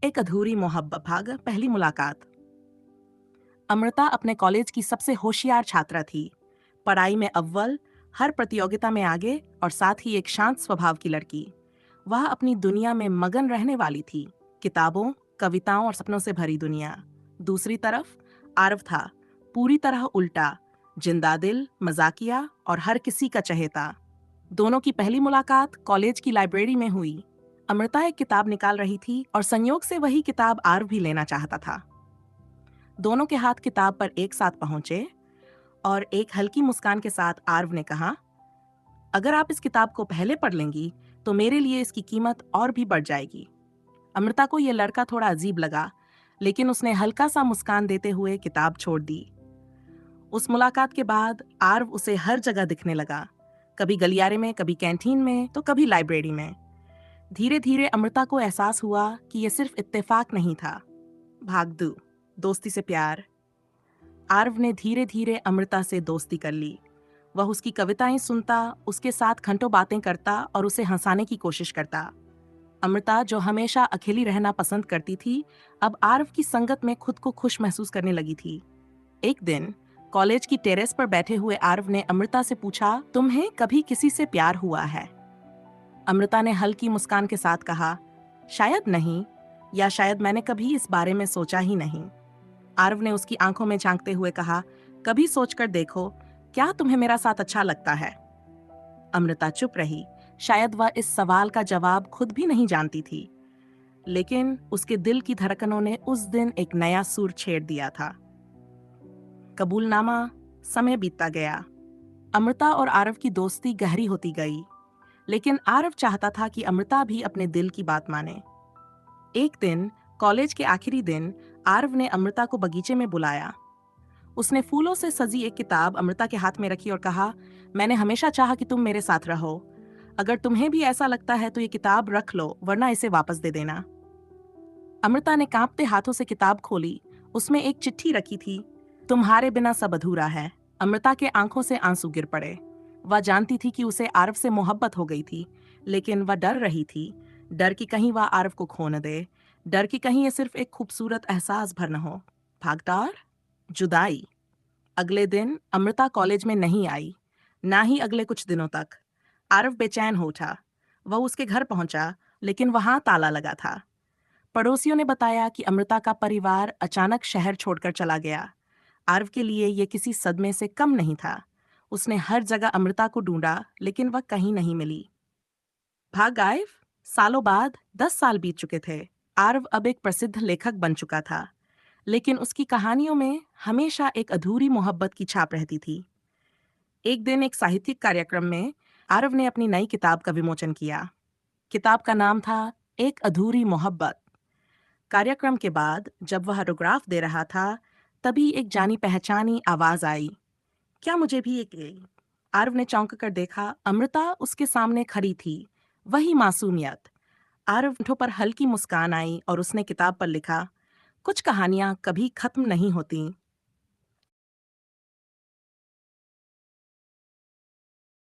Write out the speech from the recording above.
एक अधूरी मोहब्बत भाग पहली मुलाकात। अमृता अपने कॉलेज की सबसे होशियार छात्रा थी। पढ़ाई में अव्वल, हर प्रतियोगिता में आगे और साथ ही एक शांत स्वभाव की लड़की। वह अपनी दुनिया में मगन रहने वाली थी। किताबों, कविताओं और सपनों से भरी दुनिया। दूसरी तरफ आरव था, पूरी तरह उल्टा, जिंदा दिल, मजाकिया और हर किसी का चहेता। दोनों की पहली मुलाकात कॉलेज की लाइब्रेरी में हुई। अमृता एक किताब निकाल रही थी और संयोग से वही किताब आरव भी लेना चाहता था। दोनों के हाथ किताब पर एक साथ पहुंचे और एक हल्की मुस्कान के साथ आरव ने कहा, अगर आप इस किताब को पहले पढ़ लेंगी तो मेरे लिए इसकी कीमत और भी बढ़ जाएगी। अमृता को यह लड़का थोड़ा अजीब लगा, लेकिन उसने हल्का सा मुस्कान देते हुए किताब छोड़ दी। उस मुलाकात के बाद आरव उसे हर जगह दिखने लगा, कभी गलियारे में, कभी कैंटीन में, तो कभी लाइब्रेरी में। धीरे धीरे अमृता को एहसास हुआ कि यह सिर्फ इत्तेफाक नहीं था। भाग 2, दोस्ती से प्यार। आरव ने धीरे धीरे अमृता से दोस्ती कर ली। वह उसकी कविताएं सुनता, उसके साथ घंटों बातें करता और उसे हंसाने की कोशिश करता। अमृता, जो हमेशा अकेली रहना पसंद करती थी, अब आरव की संगत में खुद को खुश महसूस करने लगी थी। एक दिन कॉलेज की टेरेस पर बैठे हुए आरव ने अमृता से पूछा, तुम्हें कभी किसी से प्यार हुआ है? अमृता ने हल्की मुस्कान के साथ कहा, शायद नहीं, या शायद मैंने कभी इस बारे में सोचा ही नहीं। आरव ने उसकी आंखों में झांकते हुए कहा, कभी सोचकर देखो, क्या तुम्हें मेरा साथ अच्छा लगता है? अमृता चुप रही। शायद वह इस सवाल का जवाब खुद भी नहीं जानती थी, लेकिन उसके दिल की धड़कनों ने उस दिन एक नया सुर छेड़ दिया था। कबूलनामा। समय बीतता गया। अमृता और आरव की दोस्ती गहरी होती गई, लेकिन आरव चाहता था कि अमृता भी अपने दिल की बात माने। एक दिन कॉलेज के आखिरी दिन आरव ने अमृता को बगीचे में बुलाया। उसने फूलों से सजी एक किताब अमृता के हाथ में रखी और कहा, मैंने हमेशा चाहा कि तुम मेरे साथ रहो। अगर तुम्हें भी ऐसा लगता है तो ये किताब रख लो, वरना इसे वापस दे देना। अमृता ने कांपते हाथों से किताब खोली। उसमें एक चिट्ठी रखी थी, तुम्हारे बिना सब अधूरा है। अमृता के आंखों से आंसू गिर पड़े। वह जानती थी कि उसे आरव से मोहब्बत हो गई थी, लेकिन वह डर रही थी। डर कि कहीं वह आरव को खो न दे, डर कि कहीं ये सिर्फ एक खूबसूरत एहसास भर न हो। भागदार जुदाई। अगले दिन अमृता कॉलेज में नहीं आई, ना ही अगले कुछ दिनों तक। आरव बेचैन हो उठा। वह उसके घर पहुंचा, लेकिन वहां ताला लगा था। पड़ोसियों ने बताया कि अमृता का परिवार अचानक शहर छोड़कर चला गया। आरव के लिए यह किसी सदमे से कम नहीं था। उसने हर जगह अमृता को ढूंढा, लेकिन वह कहीं नहीं मिली। भाग गायब। सालों बाद, 10 साल बीत चुके थे। आरव अब एक प्रसिद्ध लेखक बन चुका था, लेकिन उसकी कहानियों में हमेशा एक अधूरी मोहब्बत की छाप रहती थी। एक दिन एक साहित्यिक कार्यक्रम में आरव ने अपनी नई किताब का विमोचन किया। किताब का नाम था एक अधूरी मोहब्बत। कार्यक्रम के बाद जब वह ऑटोग्राफ दे रहा था, तभी एक जानी पहचानी आवाज आई, क्या मुझे भी एक ले? आरव ने चौंक कर देखा। अमृता उसके सामने खड़ी थी, वही मासूमियत। आरव होठों पर हल्की मुस्कान आई और उसने किताब पर लिखा, कुछ कहानियां कभी खत्म नहीं होती,